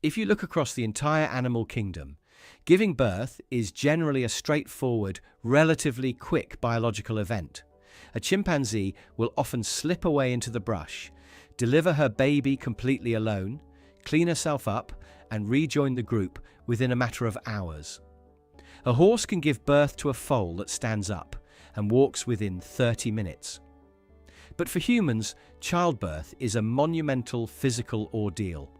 If you look across the entire animal kingdom, giving birth is generally a straightforward, relatively quick biological event. A chimpanzee will often slip away into the brush, deliver her baby completely alone, clean herself up, and rejoin the group within a matter of hours. A horse can give birth to a foal that stands up and walks within 30 minutes. But for humans, childbirth is a monumental physical ordeal.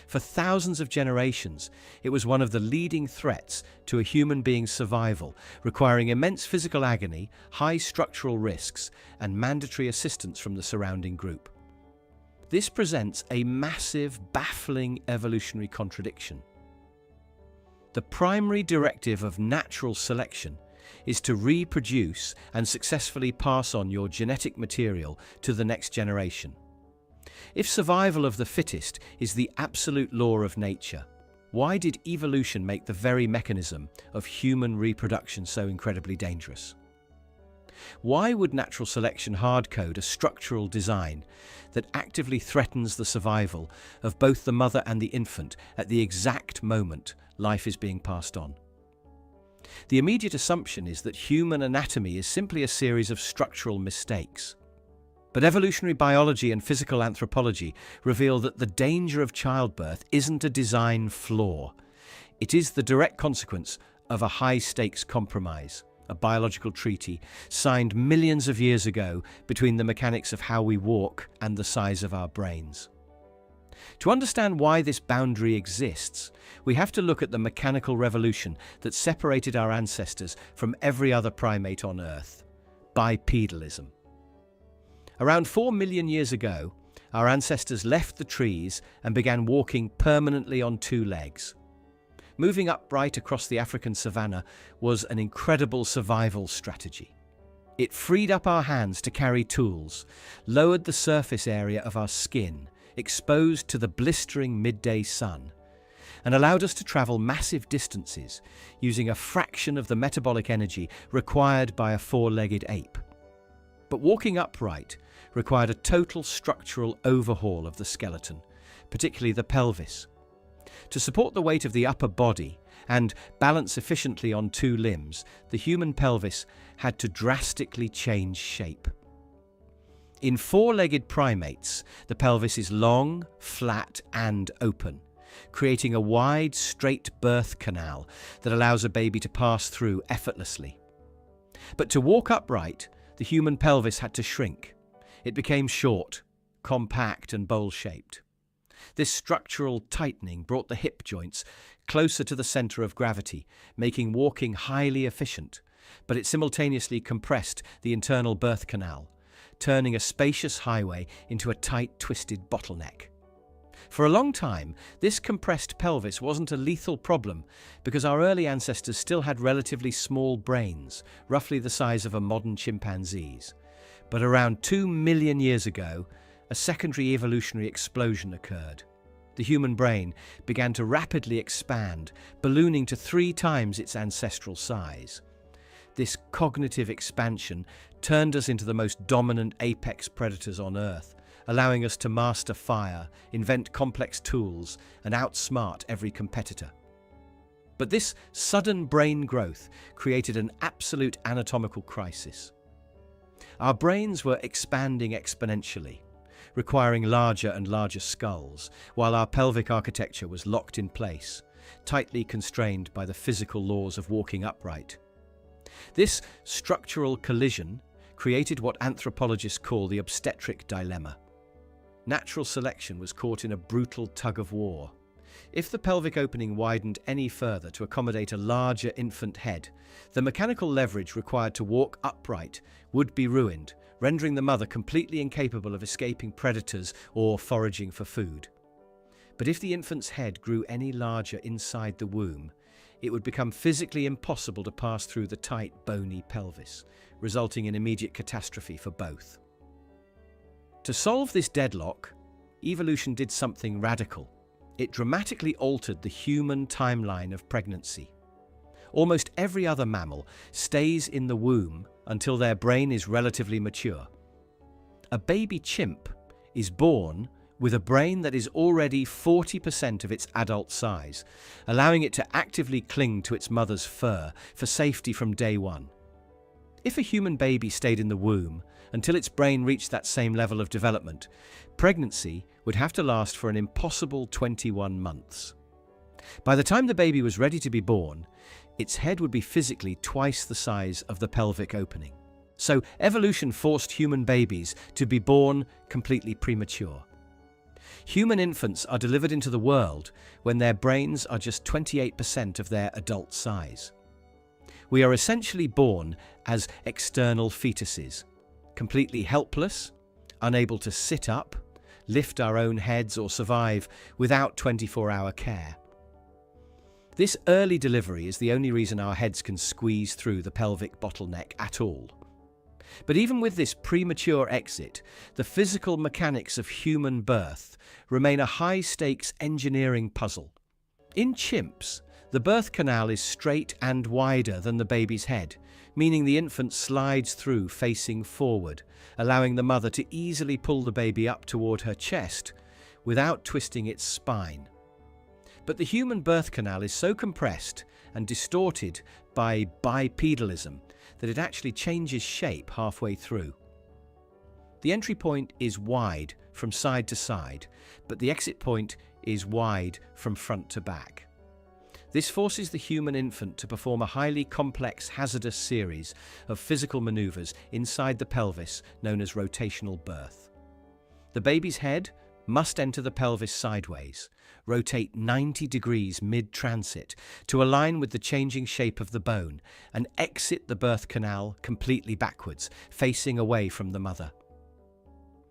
For thousands of generations, it was one of the leading threats to a human being's survival, requiring immense physical agony, high structural risks, and mandatory assistance from the surrounding group. This presents a massive, baffling evolutionary contradiction. The primary directive of natural selection is to reproduce and successfully pass on your genetic material to the next generation. If survival of the fittest is the absolute law of nature, why did evolution make the very mechanism of human reproduction so incredibly dangerous? Why would natural selection hardcode a structural design that actively threatens the survival of both the mother and the infant at the exact moment life is being passed on? The immediate assumption is that human anatomy is simply a series of structural mistakes. But evolutionary biology and physical anthropology reveal that the danger of childbirth isn't a design flaw. It is the direct consequence of a high-stakes compromise, a biological treaty signed millions of years ago between the mechanics of how we walk and the size of our brains. To understand why this boundary exists, we have to look at the mechanical revolution that separated our ancestors from every other primate on Earth: bipedalism. Around 4 million years ago, our ancestors left the trees and began walking permanently on 2 legs. Moving upright across the African savanna was an incredible survival strategy. It freed up our hands to carry tools, lowered the surface area of our skin, exposed to the blistering midday sun, and allowed us to travel massive distances using a fraction of the metabolic energy required by a 4-legged ape. But walking upright required a total structural overhaul of the skeleton, particularly the pelvis. To support the weight of the upper body and balance efficiently on 2 limbs, the human pelvis had to drastically change shape. In 4-legged primates, the pelvis is long, flat, and open, creating a wide, straight birth canal that allows a baby to pass through effortlessly. But to walk upright, the human pelvis had to shrink. It became short, compact, and bowl-shaped. This structural tightening brought the hip joints closer to the center of gravity, making walking highly efficient, but it simultaneously compressed the internal birth canal, turning a spacious highway into a tight, twisted bottleneck. For a long time, this compressed pelvis wasn't a lethal problem because our early ancestors still had relatively small brains, roughly the size of a modern chimpanzee's. But around 2 million years ago, a secondary evolutionary explosion occurred. The human brain began to rapidly expand, ballooning to 3 times its ancestral size. This cognitive expansion turned us into the most dominant apex predators on Earth, allowing us to master fire, invent complex tools, and outsmart every competitor. But this sudden brain growth created an absolute anatomical crisis. Our brains were expanding exponentially, requiring larger and larger skulls, while our pelvic architecture was locked in place, tightly constrained by the physical laws of walking upright. This structural collision created what anthropologists call the obstetric dilemma. Natural selection was caught in a brutal tug-of-war. If the pelvic opening widened any further to accommodate a larger infant head, the mechanical leverage required to walk upright would be ruined, rendering the mother completely incapable of escaping predators or foraging for food. But if the infant's head grew any larger inside the womb, it would become physically impossible to pass through the tight, bony pelvis, resulting in immediate catastrophe for both. To solve this deadlock, evolution did something radical. It dramatically altered the human timeline of pregnancy. Almost every other mammal stays in the womb until their brain is relatively mature. A baby chimp is born with a brain that is already 40% of its adult size, allowing it to actively cling to its mother's fur for safety from day one. If a human baby stayed in the womb until its brain reached that same level of development, pregnancy would have to last for an impossible 21 months. By the time the baby was ready to be born, its head would be physically twice the size of the pelvic opening. So evolution forced human babies to be born completely premature. Human infants are delivered into the world when their brains are just 28% of their adult size. We are essentially born as external fetuses, completely helpless, unable to sit up, lift our own heads, or survive without 24-hour care. This early delivery is the only reason our heads can squeeze through the pelvic bottleneck at all. But even with this premature exit, the physical mechanics of human birth remain a high-stakes engineering puzzle. In chimps, the birth canal is straight and wider than the baby's head, meaning the infant slides through facing forward, allowing the mother to easily pull the baby up toward her chest without twisting its spine. But the human birth canal is so compressed and distorted by bipedalism that it actually changes shape halfway through. The entry point is wide from side to side, but the exit point is wide from front to back. This forces the human infant to perform a highly complex hazardous series of physical maneuvers inside the pelvis known as rotational birth. The baby's head must enter the pelvis sideways, rotate 90 degrees mid-transit to align with the changing shape of the bone, and exit the birth canal completely backwards, facing away from the mother.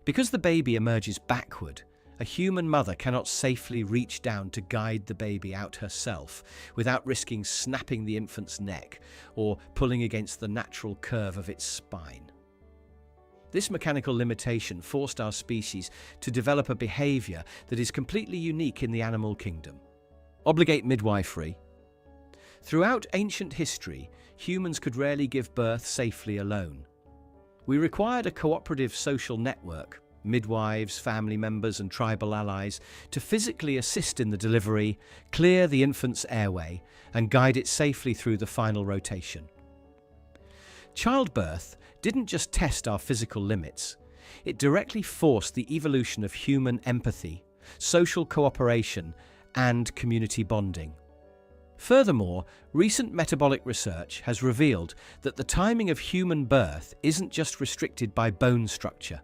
Because the baby emerges backward, a human mother cannot safely reach down to guide the baby out herself without risking snapping the infant's neck or pulling against the natural curve of its spine. This mechanical limitation forced our species to develop a behavior that is completely unique in the animal kingdom: obligate midwifery. Throughout ancient history, humans could rarely give birth safely alone. We required a cooperative social network, midwives, family members, and tribal allies, to physically assist in the delivery, clear the infant's airway, and guide it safely through the final rotation. Childbirth didn't just test our physical limits, it directly forced the evolution of human empathy, social cooperation, and community bonding. Furthermore, recent metabolic research has revealed that the timing of human birth isn't just restricted by bone structure.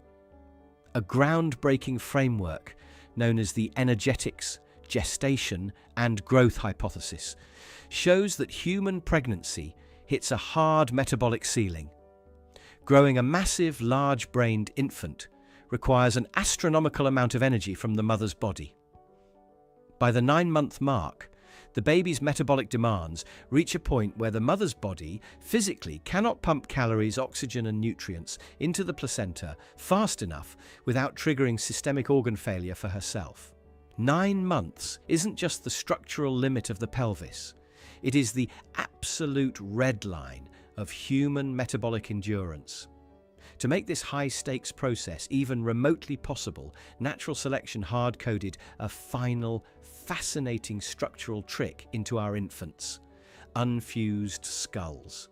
A groundbreaking framework known as the energetics, gestation, and growth hypothesis shows that human pregnancy hits a hard metabolic ceiling. Growing a massive, large-brained infant requires an astronomical amount of energy from the mother's body. By the 9-month mark, the baby's metabolic demands reach a point where the mother's body physically cannot pump calories, oxygen, and nutrients into the placenta fast enough without triggering systemic organ failure for herself. 9 months isn't just the structural limit of the pelvis, it is the absolute red line of human metabolic endurance. To make this high-stakes process even remotely possible, natural selection hard-coded a final, fascinating structural trick into our infants: unfused skulls.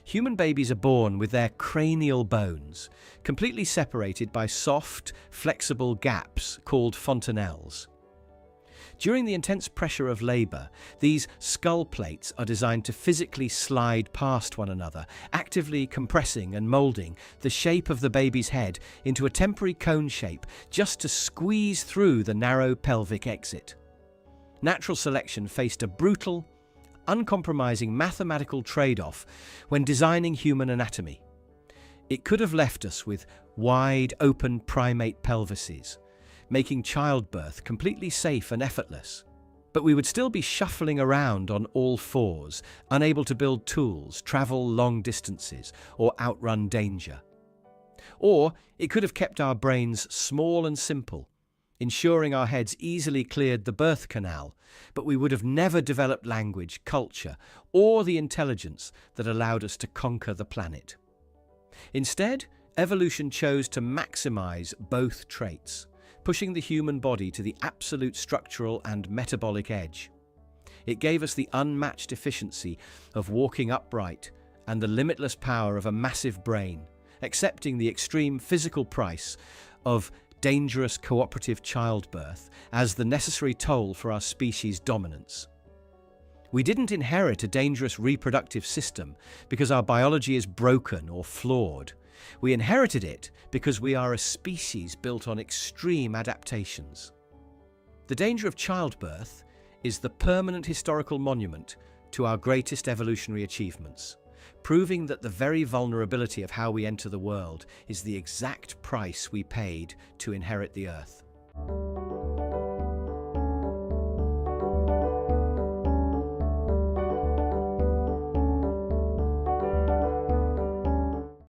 Human babies are born with their cranial bones completely separated by soft, flexible gaps called fontanelles. During the intense pressure of labor, these skull plates are designed to physically slide past one another, actively compressing and molding the shape of the baby's head into a temporary cone shape just to squeeze through the narrow pelvic exit. Natural selection faced a brutal, uncompromising mathematical trade-off when designing human anatomy. It could have left us with wide open primate pelvises, making childbirth completely safe and effortless. But we would still be shuffling around on all fours, unable to build tools, travel long distances, or outrun danger. Or it could have kept our brains small and simple, ensuring our heads easily cleared the birth canal, but we would have never developed language, culture, or the intelligence that allowed us to conquer the planet. Instead, evolution chose to maximize both traits: pushing the human body to the absolute structural and metabolic edge. It gave us the unmatched efficiency of walking upright and the limitless power of a massive brain, accepting the extreme physical price of dangerous cooperative childbirth as the necessary toll for our species' dominance. We didn't inherit a dangerous reproductive system because our biology is broken or flawed. We inherited it because we are a species built on extreme adaptations. The danger of childbirth is the permanent historical monument to our greatest evolutionary achievements, proving that the very vulnerability of how we enter the world is the exact price we paid to inherit the Earth.